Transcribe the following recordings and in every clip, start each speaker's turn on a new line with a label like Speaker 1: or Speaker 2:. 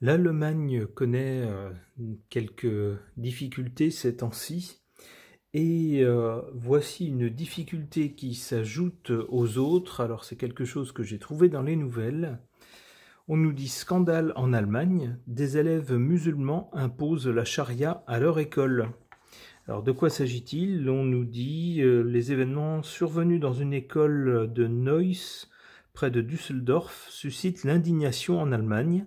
Speaker 1: L'Allemagne connaît quelques difficultés ces temps-ci, et voici une difficulté qui s'ajoute aux autres. Alors c'est quelque chose que j'ai trouvé dans les nouvelles. On nous dit scandale en Allemagne, des élèves musulmans imposent la charia à leur école. Alors de quoi s'agit-il? On nous dit les événements survenus dans une école de Neuss, près de Düsseldorf, suscitent l'indignation en Allemagne.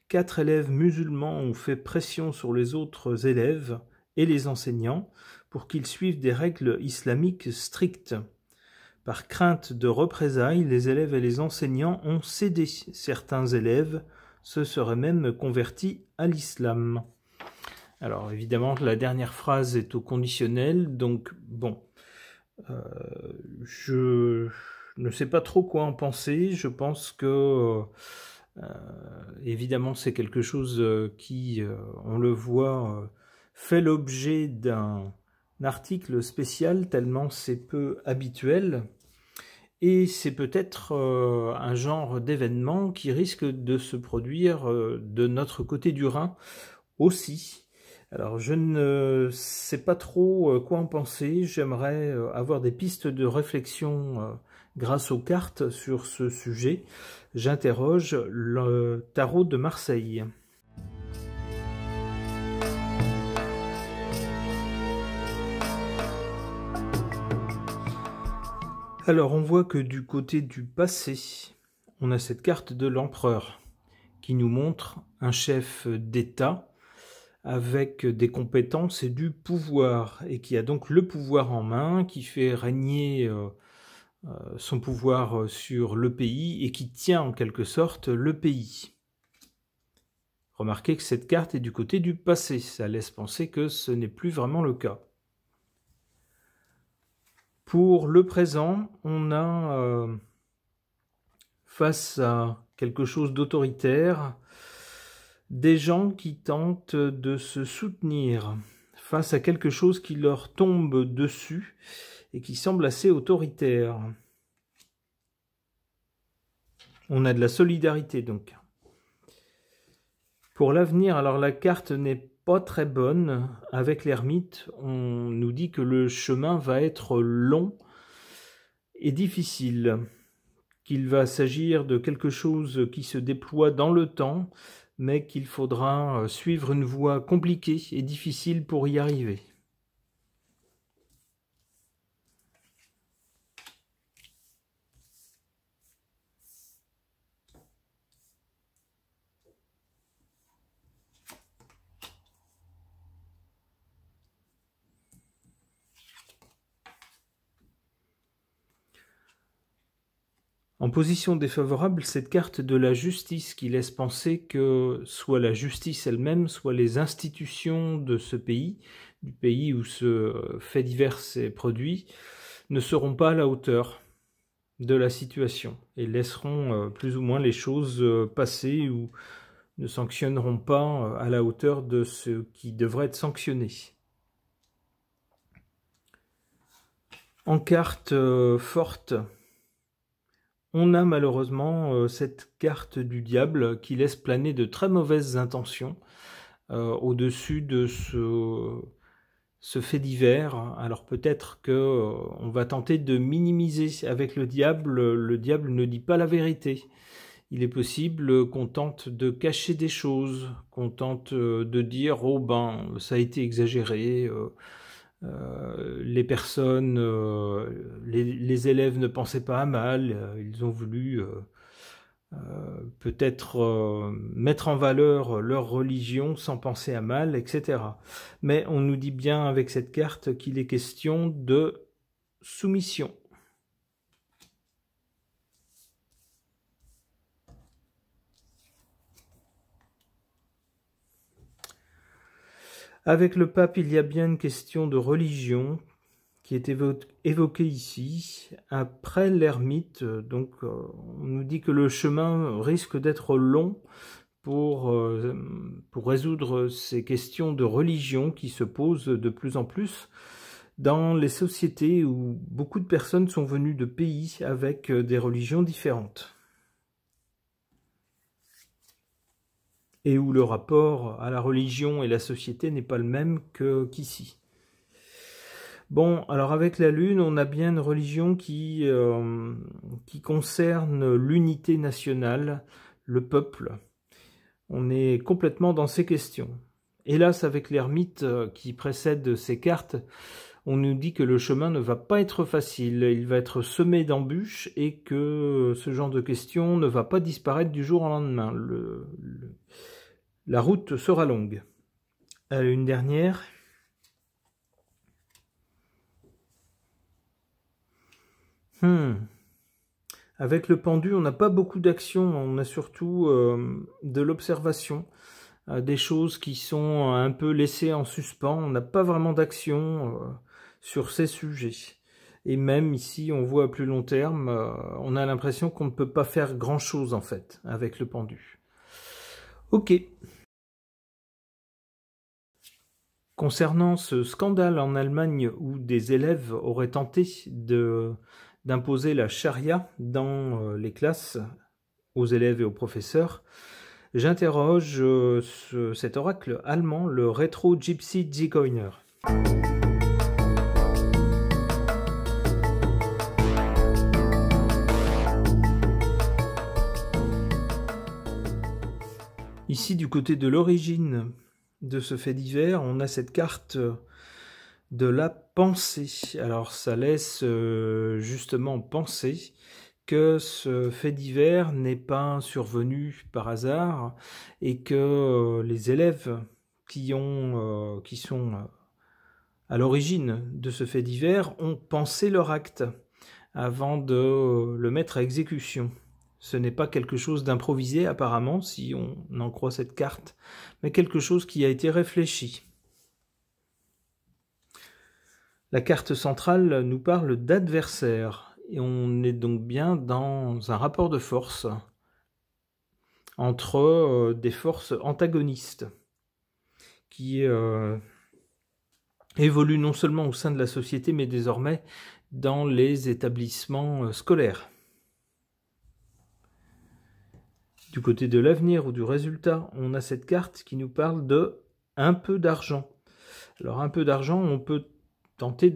Speaker 1: 4 élèves musulmans ont fait pression sur les autres élèves et les enseignants pour qu'ils suivent des règles islamiques strictes. Par crainte de représailles, les élèves et les enseignants ont cédé. Certains élèves se seraient même convertis à l'islam. Alors évidemment, la dernière phrase est au conditionnel, donc bon, je ne sais pas trop quoi en penser. Je pense que évidemment c'est quelque chose qui, on le voit, fait l'objet d'un article spécial tellement c'est peu habituel. Et c'est peut-être un genre d'événement qui risque de se produire de notre côté du Rhin aussi. Alors je ne sais pas trop quoi en penser. J'aimerais avoir des pistes de réflexion grâce aux cartes sur ce sujet. J'interroge le tarot de Marseille. Alors on voit que du côté du passé, on a cette carte de l'empereur qui nous montre un chef d'État avec des compétences et du pouvoir, et qui a donc le pouvoir en main, qui fait régner son pouvoir sur le pays et qui tient en quelque sorte le pays. Remarquez que cette carte est du côté du passé, ça laisse penser que ce n'est plus vraiment le cas. Pour le présent, on a face à quelque chose d'autoritaire, des gens qui tentent de se soutenir face à quelque chose qui leur tombe dessus et qui semble assez autoritaire. On a de la solidarité donc. Pour l'avenir, alors la carte n'est pas très bonne. Avec l'ermite, on nous dit que le chemin va être long et difficile, qu'il va s'agir de quelque chose qui se déploie dans le temps, mais qu'il faudra suivre une voie compliquée et difficile pour y arriver. En position défavorable, cette carte de la justice qui laisse penser que soit la justice elle-même, soit les institutions de ce pays, du pays où ce fait divers s'est produit, ne seront pas à la hauteur de la situation et laisseront plus ou moins les choses passer ou ne sanctionneront pas à la hauteur de ce qui devrait être sanctionné. En carte forte, on a malheureusement cette carte du diable qui laisse planer de très mauvaises intentions au-dessus de ce fait divers. Alors peut-être qu'on va tenter de minimiser avec le diable. Le diable ne dit pas la vérité. Il est possible qu'on tente de cacher des choses, qu'on tente de dire « oh ben, ça a été exagéré ». Les personnes, les élèves ne pensaient pas à mal, ils ont voulu peut-être mettre en valeur leur religion sans penser à mal, etc. Mais on nous dit bien avec cette carte qu'il est question de soumission. Avec le pape, il y a bien une question de religion qui est évoquée ici. Après l'ermite, donc on nous dit que le chemin risque d'être long pour résoudre ces questions de religion qui se posent de plus en plus dans les sociétés où beaucoup de personnes sont venues de pays avec des religions différentes. et où le rapport à la religion et la société n'est pas le même qu'ici. Bon, alors avec la Lune, on a bien une religion qui concerne l'unité nationale, le peuple. On est complètement dans ces questions. Hélas, avec l'ermite qui précède ces cartes, on nous dit que le chemin ne va pas être facile, il va être semé d'embûches et que ce genre de questions ne va pas disparaître du jour au lendemain. La route sera longue. Une dernière. Avec le pendu, on n'a pas beaucoup d'action, on a surtout de l'observation, des choses qui sont un peu laissées en suspens, on n'a pas vraiment d'action sur ces sujets. Et même ici, on voit à plus long terme, on a l'impression qu'on ne peut pas faire grand-chose en fait avec le pendu. Ok. Concernant ce scandale en Allemagne où des élèves auraient tenté d'imposer la charia dans les classes aux élèves et aux professeurs, j'interroge cet oracle allemand, le Retro Gypsy Zigeuner. Ici, du côté de l'origine de ce fait divers, on a cette carte de la pensée. Alors ça laisse justement penser que ce fait divers n'est pas survenu par hasard et que les élèves qui sont à l'origine de ce fait divers ont pensé leur acte avant de le mettre à exécution. Ce n'est pas quelque chose d'improvisé apparemment, si on en croit cette carte, mais quelque chose qui a été réfléchi. La carte centrale nous parle d'adversaire, et on est donc bien dans un rapport de force entre des forces antagonistes qui évoluent non seulement au sein de la société, mais désormais dans les établissements scolaires. Du côté de l'avenir ou du résultat, on a cette carte qui nous parle de un peu d'argent. Alors un peu d'argent, on peut tenter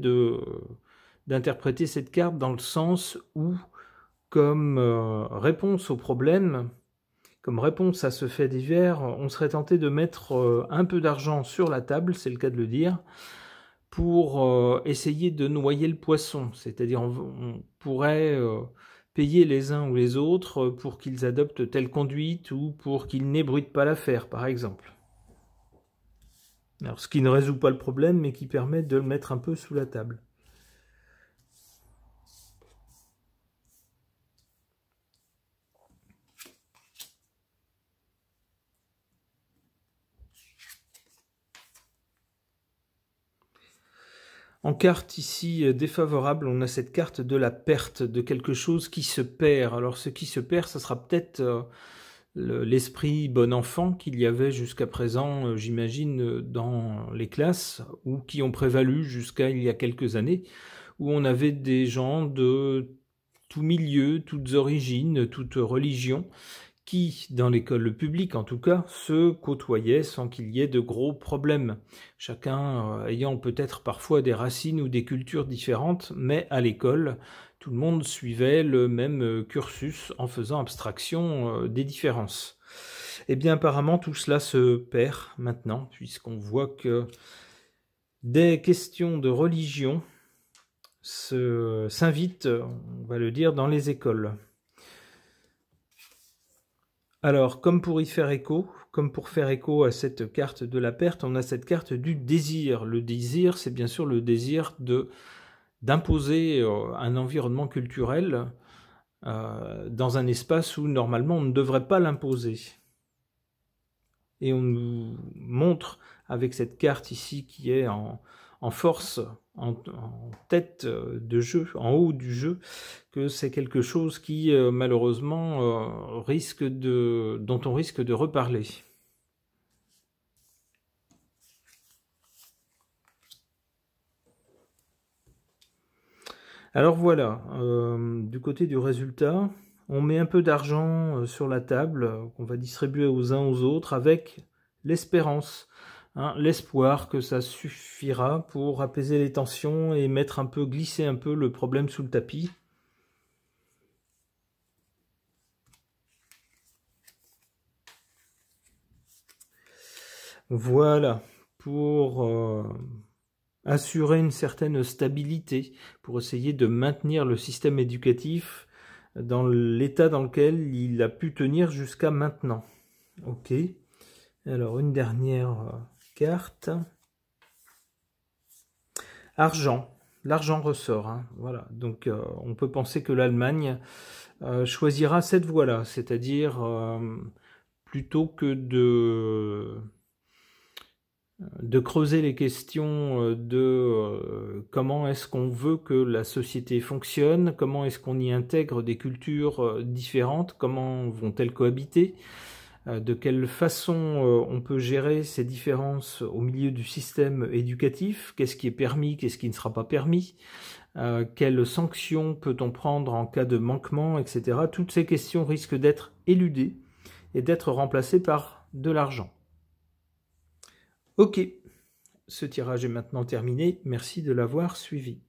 Speaker 1: d'interpréter cette carte dans le sens où, comme réponse au problème, comme réponse à ce fait divers, on serait tenté de mettre un peu d'argent sur la table, c'est le cas de le dire, pour essayer de noyer le poisson. C'est-à-dire on pourrait payer les uns ou les autres pour qu'ils adoptent telle conduite ou pour qu'ils n'ébruitent pas l'affaire, par exemple. Alors, ce qui ne résout pas le problème, mais qui permet de le mettre un peu sous la table. En carte ici défavorable, on a cette carte de la perte, de quelque chose qui se perd. Alors ce qui se perd, ce sera peut-être l'esprit bon enfant qu'il y avait jusqu'à présent, j'imagine, dans les classes, ou qui ont prévalu jusqu'à il y a quelques années, où on avait des gens de tout milieu, toutes origines, toutes religions, qui, dans l'école publique en tout cas, se côtoyaient sans qu'il y ait de gros problèmes. Chacun ayant peut-être parfois des racines ou des cultures différentes, mais à l'école, tout le monde suivait le même cursus en faisant abstraction des différences. Eh bien, apparemment, tout cela se perd maintenant, puisqu'on voit que des questions de religion s'invitent, on va le dire, dans les écoles. Alors, comme pour faire écho à cette carte de la perte, on a cette carte du désir. Le désir, c'est bien sûr le désir d'imposer un environnement culturel dans un espace où normalement on ne devrait pas l'imposer. Et on nous montre avec cette carte ici qui est en force, en tête de jeu, en haut du jeu, que c'est quelque chose qui malheureusement dont on risque de reparler. Alors voilà, du côté du résultat, On met un peu d'argent sur la table qu'on va distribuer aux uns aux autres avec l'espérance, hein, l'espoir que ça suffira pour apaiser les tensions et glisser un peu le problème sous le tapis. Voilà, pour assurer une certaine stabilité, pour essayer de maintenir le système éducatif dans l'état dans lequel il a pu tenir jusqu'à maintenant. Ok, alors une dernière carte. Argent, l'argent ressort, hein. Voilà, donc on peut penser que l'Allemagne choisira cette voie-là, c'est-à-dire plutôt que de creuser les questions de comment est-ce qu'on veut que la société fonctionne, comment est-ce qu'on y intègre des cultures différentes, comment vont-elles cohabiter, de quelle façon on peut gérer ces différences au milieu du système éducatif, qu'est-ce qui est permis, qu'est-ce qui ne sera pas permis, quelles sanctions peut-on prendre en cas de manquement, etc. Toutes ces questions risquent d'être éludées et d'être remplacées par de l'argent. Ok, ce tirage est maintenant terminé, merci de l'avoir suivi.